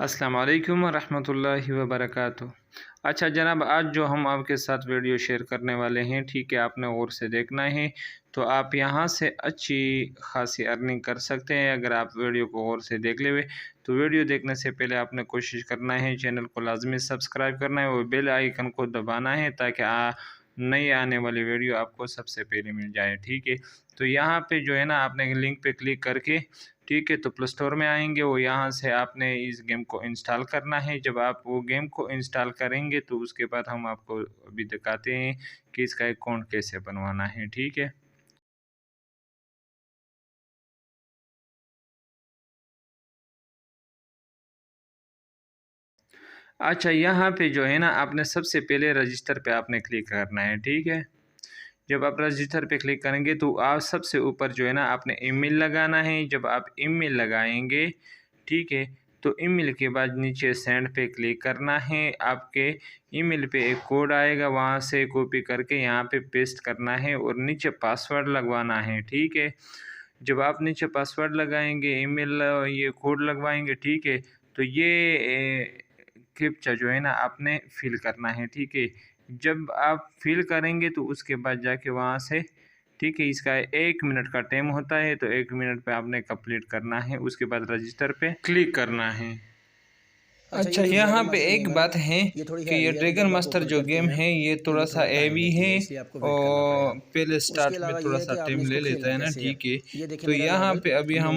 अस्सलाम वालेकुम रहमतुल्लाहि व बरकातुहू। अच्छा जनाब, आज जो हम आपके साथ वीडियो शेयर करने वाले हैं, ठीक है, आपने गौर से देखना है। तो आप यहाँ से अच्छी खासी अर्निंग कर सकते हैं अगर आप वीडियो को गौर से देख लेवे। तो वीडियो देखने से पहले आपने कोशिश करना है, चैनल को लाजमी सब्सक्राइब करना है और बेल आइकन को दबाना है ताकि नई आने वाली वीडियो आपको सबसे पहले मिल जाए, ठीक है। तो यहाँ पे जो है ना, आपने लिंक पे क्लिक करके, ठीक है, तो प्ले स्टोर में आएंगे वो, यहाँ से आपने इस गेम को इंस्टॉल करना है। जब आप वो गेम को इंस्टॉल करेंगे तो उसके बाद हम आपको अभी दिखाते हैं कि इसका अकाउंट कैसे बनवाना है, ठीक है। अच्छा, यहाँ पे जो है ना, आपने सबसे पहले रजिस्टर पे आपने क्लिक करना है, ठीक है। जब आप रजिस्टर पे क्लिक करेंगे तो आप सबसे ऊपर जो है ना, आपने ईमेल लगाना है। जब आप ईमेल लगाएंगे, ठीक है, तो ईमेल के बाद नीचे सेंड पे क्लिक करना है। आपके ईमेल पे एक कोड आएगा, वहाँ से कॉपी करके यहाँ पे पेस्ट करना है और नीचे पासवर्ड लगवाना है, ठीक है। जब आप नीचे पासवर्ड लगाएंगे, ईमेल ये कोड लगवाएंगे, ठीक है, तो ये कैप्चा जो है ना, आपने फिल करना है, ठीक है। जब आप फिल करेंगे तो उसके बाद जाके वहाँ से, ठीक है, इसका 1 मिनट का टाइम होता है, तो 1 मिनट पे आपने कंप्लीट करना है। उसके बाद रजिस्टर पे क्लिक करना है। अच्छा, यहाँ पे एक बात है कि ये ड्रैगन मास्टर जो गेम है ये थोड़ा सा हैवी है और पहले स्टार्ट में थोड़ा सा टाइम ले लेता है ना, ठीक है। तो यहाँ पे अभी हम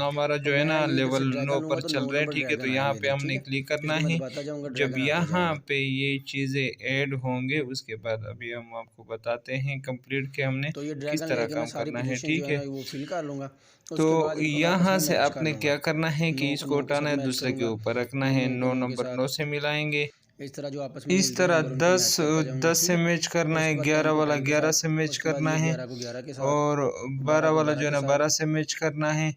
हमारा जो है ना लेवल 9 पर चल रहे हैं, ठीक है। तो यहाँ पे हमने क्लिक करना है। जब यहाँ पे ये चीज़ें ऐड होंगे उसके बाद अभी हम आपको बताते हैं कंप्लीट के हमने किस तरह काम करना है, ठीक है। तो यहाँ से आपने क्या करना है कि इसको उठाना है, दूसरे के ऊपर रखना है, 9 नंबर 9 से मिलाएंगे। इस तरह 10 से मैच करना है, 11 वाला 11 से मैच करना है और 12 वाला जो है ना 12 से मैच करना है।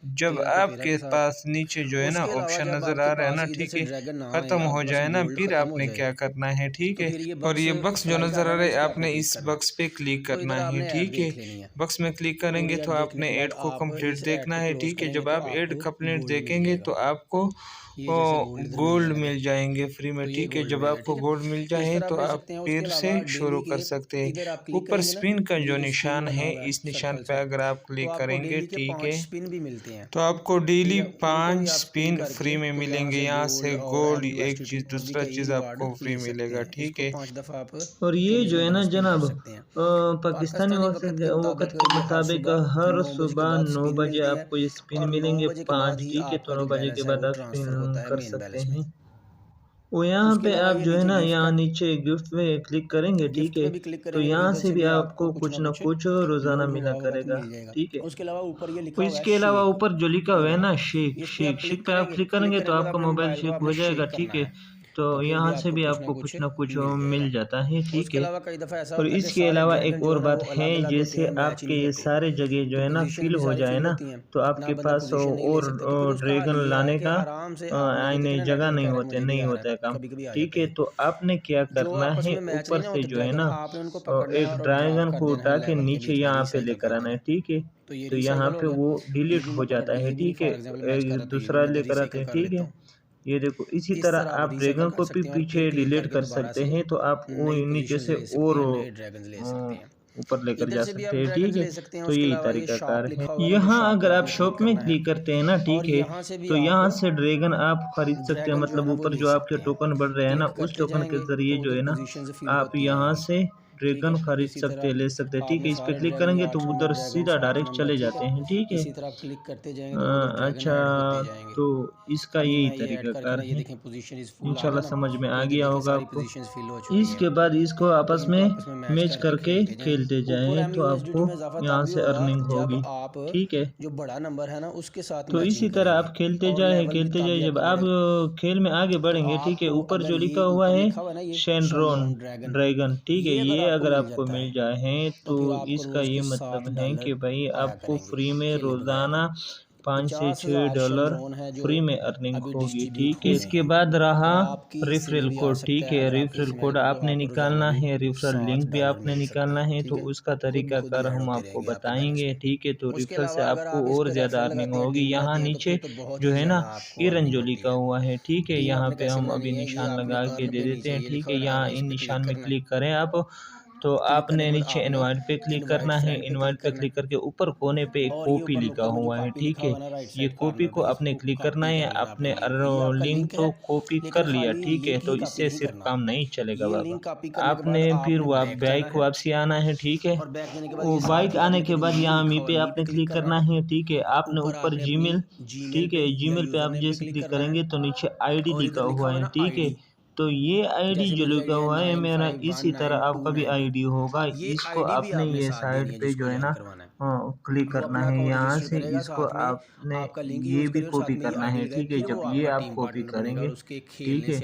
जब आपके पास नीचे जो है ना ऑप्शन नज़र आ रहा है ना, ठीक है, ख़त्म हो जाए ना, फिर आपने क्या करना है, ठीक है। और ये बक्स जो नज़र आ रहा है, आपने इस बक्स पे क्लिक करना है, ठीक है। बक्स में क्लिक करेंगे तो आपने ऐड को कंप्लीट देखना है, ठीक है। जब आप ऐड कंप्लीट देखेंगे तो आपको गोल्ड मिल जाएंगे फ्री में, ठीक है। जब आपको गोल्ड मिल जाए तो आप फिर से शुरू कर सकते हैं। ऊपर स्पिन का जो निशान है, इस निशान पे अगर आप क्लिक करेंगे, ठीक है, तो आपको डेली 5 स्पिन फ्री में मिलेंगे। यहाँ से गोल्ड एक चीज़, दूसरा चीज़ आपको फ्री मिलेगा, ठीक है। और ये जो है ना जनाब, पाकिस्तानी वक्त के मुताबिक हर सुबह 9 बजे आपको ये स्पिन मिलेंगे 5, ठीक है। तो 9 बजे के बाद आप स्पिन कर सकते हैं। और यहाँ पे आप जो है ना, यहाँ नीचे गिफ्ट में क्लिक करेंगे, ठीक है। तो यहाँ से भी आपको कुछ ना कुछ रोज़ाना मिला करेगा, ठीक है। और इसके अलावा ऊपर जो लिखा हुआ है ना शेक शेक शेक पे आप क्लिक करेंगे तो आपका मोबाइल शेक हो जाएगा, ठीक है। तो यहाँ से भी आपको कुछ ना कुछ मिल जाता है, ठीक है। और इसके अलावा एक और बात है, जैसे आपके ये सारे जगह जो है ना फिल हो जाए ना, तो आपके पास और ड्रैगन लाने का आने जगह नहीं होता है काम, ठीक है। तो आपने क्या करना है, ऊपर से जो है ना एक ड्रैगन को उठा के नीचे यहाँ पे लेकर आना है, ठीक है। तो यहाँ पे वो डिलीट हो जाता है, ठीक है। एक दूसरा लेकर आते हैं, ठीक है। ये देखो, इसी तरह आप ड्रैगन को भी पीछे डिलीट कर सकते हैं। तो आप वो नीचे से और ऊपर लेकर जा सकते हैं, ठीक है। तो यही तरीकाकार है। यहाँ अगर आप शॉप में क्लिक करते हैं ना, ठीक है, तो यहाँ से ड्रैगन आप खरीद सकते हैं। मतलब ऊपर जो आपके टोकन बढ़ रहे हैं ना, उस टोकन के जरिए जो है ना आप यहाँ से ड्रैगन खरीद सकते हैं, ले सकते हैं, ठीक है। इस पे क्लिक करेंगे तो उधर सीधा डायरेक्ट चले जाते हैं, ठीक है। अच्छा, तो इसका यही तरीकाकार है। इंशाल्लाह समझ में आ गया होगा आपको। इसके बाद इसको आपस में मैच करके खेलते जाएं तो आपको यहाँ से अर्निंग होगी, ठीक है। तो इसी तरह आप खेलते जाए। जब आप खेल में आगे बढ़ेंगे, ठीक है, ऊपर जो लिखा हुआ है शेनरॉन ड्रैगन, ठीक है, ये अगर आपको मिल जाए तो इसका ये मतलब है कि भाई आपको फ्री में रोज़ाना 5 से $6 फ्री में अर्निंग होगी। ठीक है, इसके बाद रहा रेफरल कोड। ठीक है, रेफरल कोड आपने निकालना है, रेफरल लिंक भी आपने निकालना है, तो उसका तरीकाकार हम आपको बताएंगे। ठीक है, तो रेफरल से आपको और ज़्यादा अर्निंग होगी। यहाँ नीचे जो है ना ईरन जो लिखा हुआ है, ठीक है, यहाँ पे हम अभी निशान लगा के दे देते हैं। ठीक है, यहाँ इन निशान में क्लिक करें आप, तो आपने नीचे इनवाइट पे क्लिक करना है। इनवाइट पे क्लिक करके ऊपर कोने पे एक कॉपी लिखा हुआ है। ठीक है, ये कॉपी को आपने क्लिक करना है। आपने लिंक तो कॉपी कर लिया। ठीक है, तो इससे सिर्फ काम नहीं चलेगा बाबा, आपने फिर बाइक वापसी आना है। ठीक है, वो बाइक आने के बाद यहाँ मी पे आपने क्लिक करना है। ठीक है, आपने ऊपर जीमेल, ठीक है, जीमेल पे आप जैसे क्लिक करेंगे तो नीचे आईडी लिखा हुआ है। ठीक है, तो ये आईडी जो लिखा हुआ है मेरा, इसी तरह आपका भी आईडी होगा। इसको आपने ये साइड पे जो है ना क्लिक करना है। यहाँ से इसको आपने ये भी कॉपी करना है। ठीक है, जब ये आप कॉपी करेंगे, ठीक है,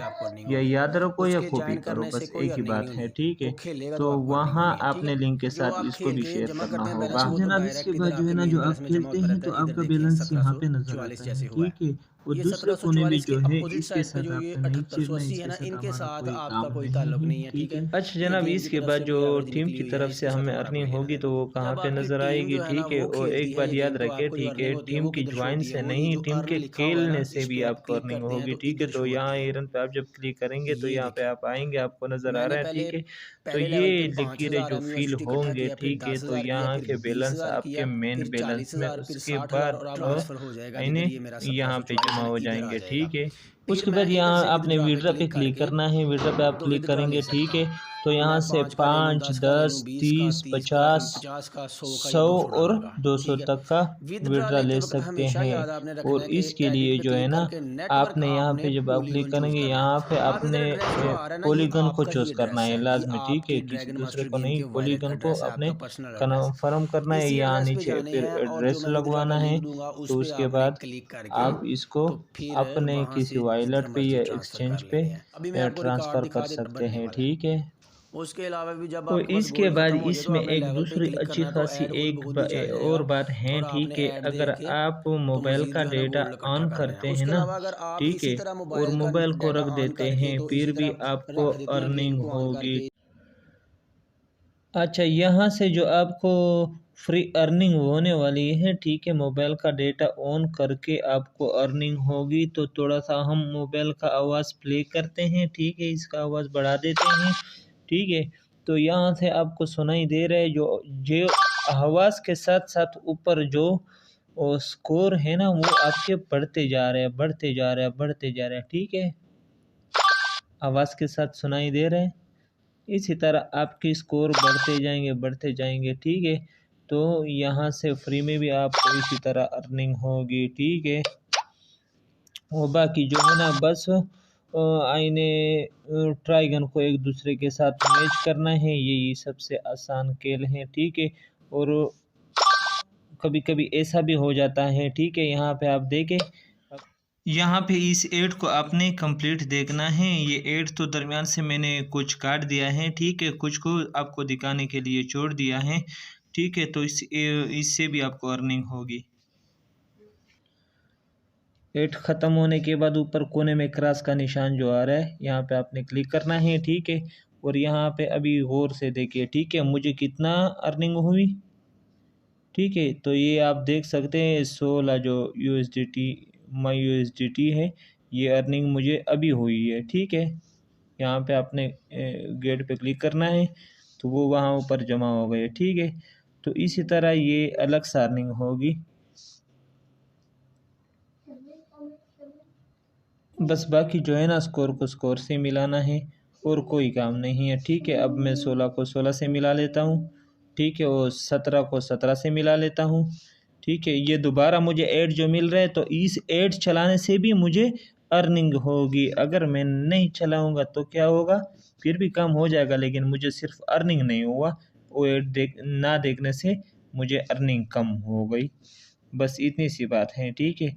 या याद रखो या कॉपी करो, बस एक ही बात है। ठीक है, तो वहाँ आपने लिंक के साथ इसको भी शेयर करना होगा। जनाब, इसके बाद जो है ना, जो आप खेलते हैं तो आपका बैलेंस यहाँ पे नजर आता है। ठीक है, और दूसरे कोने में जो है इसके साथ आपका नहीं छेड़ना, इसके साथ हमारा कोई काम नहीं है। ठीक है, अच्छा जनाब, इसके बाद जो टीम की तरफ से हमें अर्निंग होगी तो वो कहाँ पे नजर आएगी। ठीक है, और एक बात याद रखें, ठीक है, टीम की ज्वाइन से नहीं, टीम के खेलने से भी आपको अर्निंग होगी। ठीक है, तो यहाँ एरन पे आप जब क्लिक करेंगे तो यहाँ पे आप आएंगे, आपको नजर आ रहा है। ठीक है, तो ये लकीरें जो फील होंगे, ठीक है, तो यहाँ के बैलेंस आपके मेन बैलेंस में उसके बाद यहाँ पे जमा हो जाएंगे। ठीक है, उसके बाद यहाँ आपने विड्रॉ पे क्लिक करना है। विड्रॉ पे आप क्लिक करेंगे, ठीक है, तो यहाँ से 5, 10, 30, 50, 100 और 200 तक का विड्रॉ ले सकते हैं। और इसके लिए जो है ना, आपने यहाँ पे जब आप क्लिक करेंगे, यहाँ पे आपने पॉलीगन को चूज करना है लाजमी। ठीक है, किसी दूसरे को नहीं, पॉलीगन को अपने कन्फर्म करना है। यहाँ नीचे फिर एड्रेस लगवाना है, तो उसके बाद आप इसको अपने किसी वॉलेट पे या एक्सचेंज पे ट्रांसफ़र कर सकते हैं। ठीक है, उसके अलावा भी जब तो आपके पास इसके गोल्ड बाद खत्म हो जाए तो इसमें हमें एक लेवल पे दूसरी क्लिक अच्छी करना है तो खासी ऐड को भी एक खुद ही चल जाएगा और बात है। और ठीक आपने है, ऐड अगर देख के आप तो मोबाइल मजीद का जो है ना डेटा गोल्ड इकट्ठा ऑन करना है। करते हैं उसके ना, अलावा अगर आप ठीक इसी है, तरह और मोबाइल का मोबाइल को डाटा रख ऑन देते करके हैं, तो इसी फिर भी तरह आपको रख देते हैं गेम अर्निंग को ऑन होगी। करके। अच्छा, यहाँ से जो आपको फ्री अर्निंग होने वाली है, ठीक है, मोबाइल का डेटा ऑन करके आपको अर्निंग होगी। तो थोड़ा सा हम मोबाइल का आवाज़ प्ले करते हैं। ठीक है, इसका आवाज़ बढ़ा देते हैं। ठीक है, तो यहाँ से आपको सुनाई दे रहा है, जो जो आवाज़ के साथ साथ ऊपर जो स्कोर है ना, वो आपके बढ़ते जा रहे हैं, बढ़ते जा रहे हैं, बढ़ते जा रहे हैं। ठीक है, आवाज़ के साथ सुनाई दे रहे हैं। इसी तरह आपके स्कोर बढ़ते जाएंगे, बढ़ते जाएंगे। ठीक है, तो यहाँ से फ्री में भी आपको इसी तरह अर्निंग होगी। ठीक है, वो बाकी जो है ना, बस आईने ट्राइगन को एक दूसरे के साथ मैच करना है, यही सबसे आसान खेल है। ठीक है, और कभी कभी ऐसा भी हो जाता है। ठीक है, यहाँ पे आप देखें, यहाँ पे इस एड को आपने कंप्लीट देखना है। ये एड तो दरमियान से मैंने कुछ काट दिया है। ठीक है, कुछ को आपको दिखाने के लिए छोड़ दिया है। ठीक है, तो इससे भी आपको अर्निंग होगी। एड ख़त्म होने के बाद ऊपर कोने में क्रॉस का निशान जो आ रहा है, यहाँ पे आपने क्लिक करना है। ठीक है, और यहाँ पे अभी गौर से देखिए। ठीक है, मुझे कितना अर्निंग हुई। ठीक है, तो ये आप देख सकते हैं 16 जो USDT माई USDT है, ये अर्निंग मुझे अभी हुई है। ठीक है, यहाँ पे आपने गेट पे क्लिक करना है, तो वो वहाँ ऊपर जमा हो गए। ठीक है, तो इसी तरह ये अलग से अर्निंग होगी। बस बाकी जो है ना, स्कोर को स्कोर से मिलाना है और कोई काम नहीं है। ठीक है, अब मैं 16 को 16 से मिला लेता हूँ। ठीक है, और 17 को 17 से मिला लेता हूँ। ठीक है, ये दोबारा मुझे ऐड जो मिल रहा है, तो इस ऐड चलाने से भी मुझे अर्निंग होगी। अगर मैं नहीं चलाऊँगा तो क्या होगा, फिर भी काम हो जाएगा, लेकिन मुझे सिर्फ अर्निंग नहीं हुआ, वो ऐड देखने से मुझे अर्निंग कम हो गई। बस इतनी सी बात है। ठीक है,